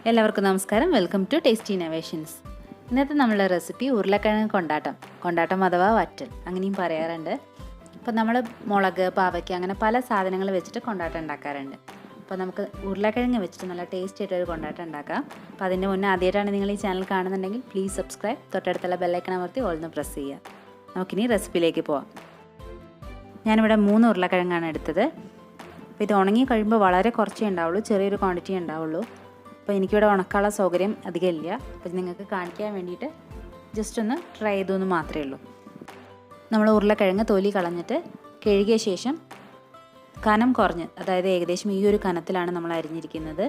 എല്ലാവർക്കും നമസ്കാരം. Welcome to tasty innovations. ഇന്നത്തെ നമ്മളുടെ റെസിപ്പി ഉരുളക്കിഴങ്ങ് കൊണ്ടാട്ടം അഥവാ വറ്റൽ അങ്ങനെയും പറയാറുണ്ട്. അപ്പോൾ നമ്മൾ മുളക്, പാവയ്ക്ക അങ്ങനെ പല സാധനങ്ങൾ വെച്ചിട്ട് കൊണ്ടാട്ടം ഉണ്ടാക്കാറുണ്ട്. അപ്പോൾ നമുക്ക് ഉരുളക്കിഴങ്ങ് വെച്ചിട്ട് നല്ല ടേസ്റ്റ് ആയിട്ടൊരു കൊണ്ടാട്ടം ഉണ്ടാക്കാം. അപ്പോൾ അതിൻ്റെ മുന്നേ ആദ്യമായിട്ടാണ് നിങ്ങൾ ഈ ചാനൽ കാണുന്നുണ്ടെങ്കിൽ പ്ലീസ് സബ്സ്ക്രൈബ്, തൊട്ടടുത്തുള്ള ബെല്ലൈക്കൺ അമർത്തി ഓൾന്ന് പ്രസ് ചെയ്യുക. നമുക്കിനി റെസിപ്പിയിലേക്ക് പോവാം. ഞാനിവിടെ 3 ഉരുളക്കിഴങ്ങാണ് എടുത്തത്. അപ്പോൾ ഇത് ഉണങ്ങി കഴിയുമ്പോൾ വളരെ കുറച്ചേ ഉണ്ടാവുള്ളൂ, ചെറിയൊരു ക്വാണ്ടിറ്റി ഉണ്ടാവുള്ളൂ. അപ്പോൾ എനിക്കിവിടെ ഉണക്കാനുള്ള സൗകര്യം അധികം ഇല്ല. അപ്പോൾ നിങ്ങൾക്ക് കാണിക്കാൻ വേണ്ടിയിട്ട് ജസ്റ്റ് ഒന്ന് ട്രൈ ചെയ്തെന്ന് മാത്രമേ ഉള്ളൂ. നമ്മൾ ഉരുളക്കിഴങ്ങ് തൊലി കളഞ്ഞിട്ട് കഴുകിയ ശേഷം കനം കുറഞ്ഞ്, അതായത് ഏകദേശം ഈ ഒരു കനത്തിലാണ് നമ്മൾ അരിഞ്ഞിരിക്കുന്നത്.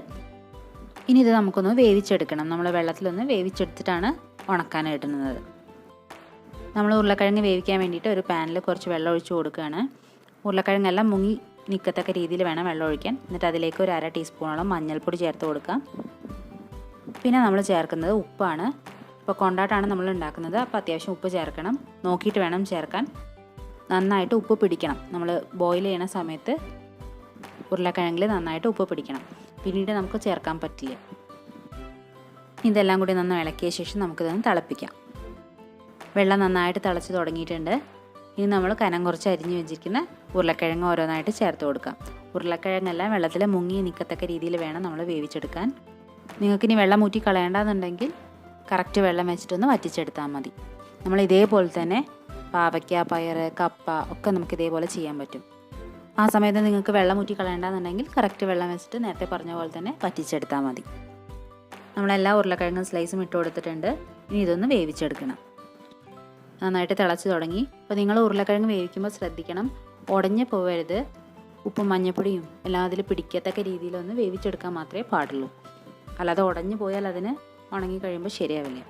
ഇനി ഇത് നമുക്കൊന്ന് വേവിച്ചെടുക്കണം. നമ്മൾ വെള്ളത്തിലൊന്ന് വേവിച്ചെടുത്തിട്ടാണ് ഉണക്കാൻ ഇടുന്നത്. നമ്മൾ ഉരുളക്കിഴങ്ങ് വേവിക്കാൻ വേണ്ടിയിട്ട് ഒരു പാനിൽ കുറച്ച് വെള്ളം ഒഴിച്ച് കൊടുക്കുകയാണ്. ഉരുളക്കിഴങ്ങെല്ലാം മുങ്ങി നിൽക്കത്തക്ക രീതിയിൽ വേണം വെള്ളം ഒഴിക്കാൻ. എന്നിട്ട് അതിലേക്ക് ഒരു 1/2 ടീസ്പൂണോളം മഞ്ഞൾപ്പൊടി ചേർത്ത് കൊടുക്കാം. പിന്നെ നമ്മൾ ചേർക്കുന്നത് ഉപ്പാണ്. ഇപ്പോൾ കൊണ്ടാട്ടാണ് നമ്മൾ ഉണ്ടാക്കുന്നത്, അപ്പോൾ അത്യാവശ്യം ഉപ്പ് ചേർക്കണം. നോക്കിയിട്ട് വേണം ചേർക്കാൻ. നന്നായിട്ട് ഉപ്പ് പിടിക്കണം. നമ്മൾ ബോയിൽ ചെയ്യണ സമയത്ത് ഉരുളക്കിഴങ്ങിൽ നന്നായിട്ട് ഉപ്പ് പിടിക്കണം. പിന്നീട് നമുക്ക് ചേർക്കാൻ പറ്റില്ല. ഇതെല്ലാം കൂടി നന്നായി ഇളക്കിയ ശേഷം നമുക്കിതൊന്ന് തിളപ്പിക്കാം. വെള്ളം നന്നായിട്ട് തിളച്ച് തുടങ്ങിയിട്ടുണ്ട്. ഇനി നമ്മൾ കനം കുറച്ച് അരിഞ്ഞ് വെച്ചിരിക്കുന്ന ഉരുളക്കിഴങ്ങ് ഓരോന്നായിട്ട് ചേർത്ത് കൊടുക്കാം. ഉരുളക്കിഴങ്ങെല്ലാം വെള്ളത്തിൽ മുങ്ങി നിൽക്കത്തക്ക രീതിയിൽ വേണം നമ്മൾ വേവിച്ചെടുക്കാൻ. നിങ്ങൾക്കിനി വെള്ളം ഊറ്റി കളയേണ്ടെന്നുണ്ടെങ്കിൽ കറക്റ്റ് വെള്ളം വെച്ചിട്ടൊന്ന് വറ്റിച്ചെടുത്താൽ മതി. നമ്മൾ ഇതേപോലെ തന്നെ പാവയ്ക്ക, പയർ, കപ്പ ഒക്കെ നമുക്ക് ഇതേപോലെ ചെയ്യാൻ പറ്റും. ആ സമയത്ത് നിങ്ങൾക്ക് വെള്ളം ഊറ്റി കളയേണ്ടെന്നുണ്ടെങ്കിൽ കറക്റ്റ് വെള്ളം വെച്ചിട്ട് നേരത്തെ പറഞ്ഞ പോലെ തന്നെ വറ്റിച്ചെടുത്താൽ മതി. നമ്മളെല്ലാ ഉരുളക്കിഴങ്ങും സ്ലൈസും ഇട്ട് കൊടുത്തിട്ടുണ്ട്. ഇനി ഇതൊന്ന് വേവിച്ചെടുക്കണം. നന്നായിട്ട് തിളച്ച് തുടങ്ങി. അപ്പോൾ നിങ്ങൾ ഉരുളക്കിഴങ്ങ് വേവിക്കുമ്പോൾ ശ്രദ്ധിക്കണം, ഉടഞ്ഞ് പോവരുത്. ഉപ്പും മഞ്ഞപ്പൊടിയും എല്ലാം അതിൽ പിടിക്കത്തക്ക രീതിയിലൊന്ന് വേവിച്ചെടുക്കാൻ മാത്രമേ പാടുള്ളൂ. അല്ലാതെ ഉടഞ്ഞു പോയാൽ അതിന് ഉണങ്ങി കഴിയുമ്പോൾ ശരിയാവില്ല.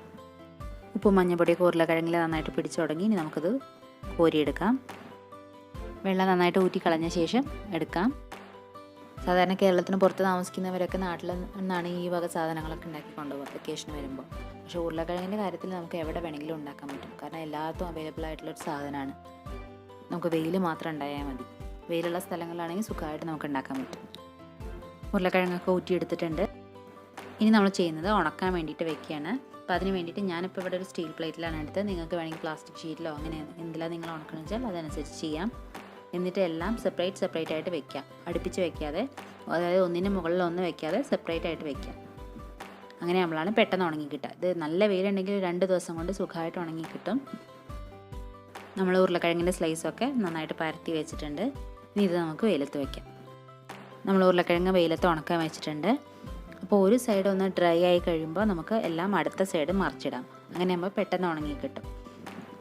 ഉപ്പും മഞ്ഞപ്പൊടിയൊക്കെ ഉരുളക്കിഴങ്ങിൽ നന്നായിട്ട് പിടിച്ച് തുടങ്ങി. ഇനി നമുക്കത് കോരിയെടുക്കാം. വെള്ളം നന്നായിട്ട് ഊറ്റി കളഞ്ഞ ശേഷം എടുക്കാം. സാധാരണ കേരളത്തിന് പുറത്ത് താമസിക്കുന്നവരൊക്കെ നാട്ടിൽ നിന്നാണ് ഈ വക സാധനങ്ങളൊക്കെ ഉണ്ടാക്കി കൊണ്ടുപോകുക വെക്കേഷൻ വരുമ്പോൾ. പക്ഷേ ഉരുളക്കിഴങ്ങിൻ്റെ കാര്യത്തിൽ നമുക്ക് എവിടെ വേണമെങ്കിലും ഉണ്ടാക്കാൻ പറ്റും. കാരണം എല്ലാത്തും അവൈലബിൾ ആയിട്ടുള്ളൊരു സാധനമാണ്. നമുക്ക് വെയിൽ മാത്രം ഉണ്ടായാൽ മതി. വെയിലുള്ള സ്ഥലങ്ങളിലാണെങ്കിൽ സുഖമായിട്ട് നമുക്ക് ഉണ്ടാക്കാൻ പറ്റും. ഉരുളക്കിഴങ്ങൊക്കെ ഊറ്റിയെടുത്തിട്ടുണ്ട്. ഇനി നമ്മൾ ചെയ്യുന്നത് ഉണക്കാൻ വേണ്ടിയിട്ട് വെക്കുകയാണ്. അപ്പോൾ അതിന് വേണ്ടിയിട്ട് ഞാനിപ്പോൾ ഇവിടെ ഒരു സ്റ്റീൽ പ്ലേറ്റിലാണ് എടുത്തത്. നിങ്ങൾക്ക് വേണമെങ്കിൽ പ്ലാസ്റ്റിക് ഷീറ്റിലോ അങ്ങനെ എന്തെല്ലാം നിങ്ങൾ ഉണക്കണമെന്ന് വെച്ചാൽ അതനുസരിച്ച് ചെയ്യാം. എന്നിട്ട് എല്ലാം സെപ്പറേറ്റ് ആയിട്ട് വെക്കാം. അടുപ്പിച്ച് വെക്കാതെ, അതായത് ഒന്നിന് മുകളിൽ ഒന്ന് വെക്കാതെ സെപ്പറേറ്റ് ആയിട്ട് വെക്കാം. അങ്ങനെ നമ്മളാണ് പെട്ടെന്ന് ഉണങ്ങി കിട്ടുക. ഇത് നല്ല വെയിലുണ്ടെങ്കിൽ 2 ദിവസം കൊണ്ട് സുഖമായിട്ട് ഉണങ്ങി കിട്ടും. നമ്മൾ ഉരുളക്കിഴങ്ങിൻ്റെ സ്ലൈസൊക്കെ നന്നായിട്ട് പരത്തി വെച്ചിട്ടുണ്ട്. ഇനി ഇത് നമുക്ക് വെയിലത്ത് വയ്ക്കാം. നമ്മൾ ഉരുളക്കിഴങ്ങ് വെയിലത്ത് ഉണക്കാൻ വെച്ചിട്ടുണ്ട്. അപ്പോൾ ഒരു സൈഡ് ഒന്ന് ഡ്രൈ ആയി കഴിയുമ്പോൾ നമുക്ക് എല്ലാം അടുത്ത സൈഡ് മറിച്ചിടാം. അങ്ങനെ ആകുമ്പോൾ പെട്ടെന്ന് ഉണങ്ങി കിട്ടും.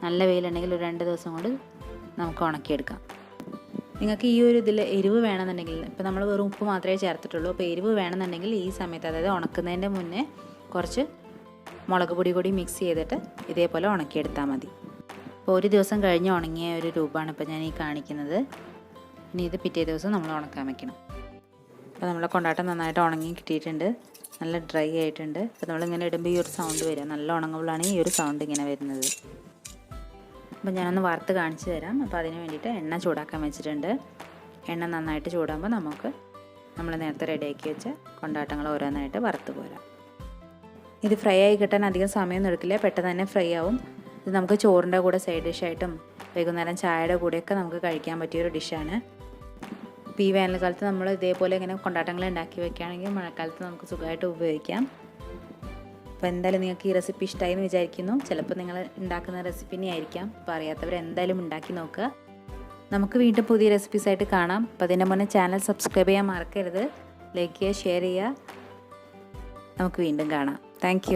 നല്ല വെയിലുണ്ടെങ്കിൽ ഒരു 2 ദിവസം കൊണ്ട് നമുക്ക് ഉണക്കിയെടുക്കാം. നിങ്ങൾക്ക് ഈ ഒരു ഇതിൽ എരിവ് വേണമെന്നുണ്ടെങ്കിൽ, ഇപ്പോൾ നമ്മൾ വെറും ഉപ്പ് മാത്രമേ ചേർത്തിട്ടുള്ളൂ. അപ്പോൾ എരിവ് വേണമെന്നുണ്ടെങ്കിൽ ഈ സമയത്ത്, അതായത് ഉണക്കുന്നതിൻ്റെ മുന്നേ കുറച്ച് മുളക് പൊടി കൂടി മിക്സ് ചെയ്തിട്ട് ഇതേപോലെ ഉണക്കിയെടുത്താൽ മതി. അപ്പോൾ ഒരു ദിവസം കഴിഞ്ഞ് ഉണങ്ങിയ ഒരു രൂപമാണ് ഇപ്പോൾ ഞാൻ ഈ കാണിക്കുന്നത്. ഇനി ഇത് പിറ്റേ ദിവസം നമ്മൾ ഉണക്കാൻ വയ്ക്കണം. അപ്പോൾ നമ്മളെ കൊണ്ടാട്ടം നന്നായിട്ട് ഉണങ്ങി കിട്ടിയിട്ടുണ്ട്. നല്ല ഡ്രൈ ആയിട്ടുണ്ട്. അപ്പോൾ നമ്മളിങ്ങനെ ഇടുമ്പോൾ ഈ ഒരു സൗണ്ട് വരിക. നല്ല ഉണങ്ങുമ്പോഴാണ് ഈ ഒരു സൗണ്ട് ഇങ്ങനെ വരുന്നത്. അപ്പോൾ ഞാനൊന്ന് വറുത്ത് കാണിച്ചു തരാം. അപ്പോൾ അതിന് വേണ്ടിയിട്ട് എണ്ണ ചൂടാക്കാൻ വെച്ചിട്ടുണ്ട്. എണ്ണ നന്നായിട്ട് ചൂടാകുമ്പോൾ നമുക്ക് നമ്മൾ നേരത്തെ റെഡിയാക്കി വെച്ച കൊണ്ടാട്ടങ്ങൾ ഓരോന്നായിട്ട് വറുത്ത് പോരാം. ഇത് ഫ്രൈ ആയി കിട്ടാൻ അധികം സമയമൊന്നും എടുക്കില്ല, പെട്ടെന്ന് തന്നെ ഫ്രൈ ആവും. ഇത് നമുക്ക് ചോറിൻ്റെ കൂടെ സൈഡ് ഡിഷായിട്ടും വൈകുന്നേരം ചായയുടെ കൂടെയൊക്കെ നമുക്ക് കഴിക്കാൻ പറ്റിയൊരു ഡിഷാണ്. ഇപ്പോൾ ഈ വേനൽക്കാലത്ത് നമ്മൾ ഇതേപോലെ ഇങ്ങനെ കൊണ്ടാട്ടങ്ങൾ ഉണ്ടാക്കി വെക്കുകയാണെങ്കിൽ മഴക്കാലത്ത് നമുക്ക് സുഖമായിട്ട് ഉപയോഗിക്കാം. അപ്പോൾ എന്തായാലും നിങ്ങൾക്ക് ഈ റെസിപ്പി ഇഷ്ടമായി എന്ന് വിചാരിക്കുന്നു. ചിലപ്പോൾ നിങ്ങൾ ഉണ്ടാക്കുന്ന റെസിപ്പിനെ ആയിരിക്കാം. അപ്പോൾ അറിയാത്തവർ എന്തായാലും ഉണ്ടാക്കി നോക്കുക. നമുക്ക് വീണ്ടും പുതിയ റെസിപ്പീസായിട്ട് കാണാം. അപ്പോൾ അതിൻ്റെ മുന്നേ ചാനൽ സബ്സ്ക്രൈബ് ചെയ്യാൻ മറക്കരുത്. ലൈക്ക് ചെയ്യുക, ഷെയർ ചെയ്യുക. നമുക്ക് വീണ്ടും കാണാം. താങ്ക്